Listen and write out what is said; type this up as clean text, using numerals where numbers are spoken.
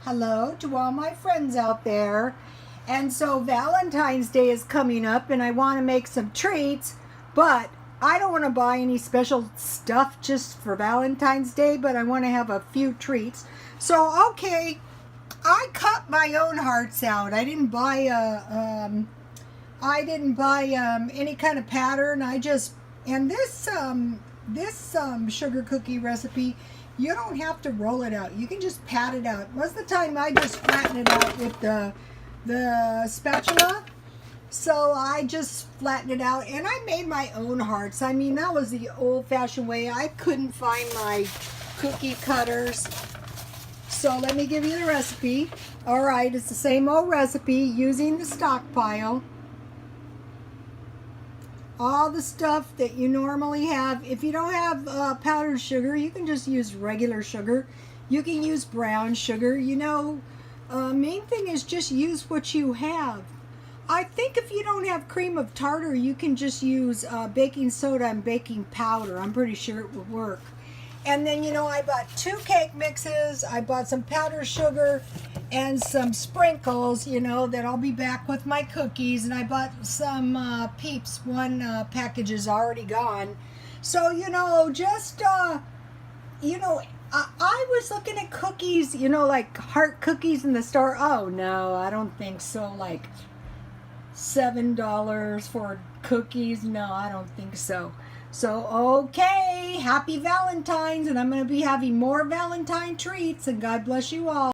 Hello to all my friends out there. And so Valentine's Day is coming up and I want to make some treats, but I don't want to buy any special stuff just for Valentine's Day, but I want to have a few treats. So, okay, I cut my own hearts out. I didn't buy any kind of pattern. And this sugar cookie recipe, you don't have to roll it out. You can just pat it out. Most of the time I just flatten it out with the spatula. So I just flattened it out and I made my own hearts. I mean, that was the old-fashioned way. I couldn't find my cookie cutters. So let me give you the recipe. All right, it's the same old recipe using the stockpile. All the stuff that you normally have. If you don't have powdered sugar, you can just use regular sugar. You can use brown sugar. Main thing is just use what you have. I think if you don't have cream of tartar, you can just use baking soda and baking powder. I'm pretty sure it would work. And then, I bought 2 cake mixes. I bought some powdered sugar and some sprinkles, that I'll be back with my cookies. And I bought some Peeps. One package is already gone. So, I was looking at cookies, like heart cookies in the store. Oh, no, I don't think so. Like $7 for cookies. No, I don't think so. So, okay, happy Valentine's, and I'm going to be having more Valentine treats, and God bless you all.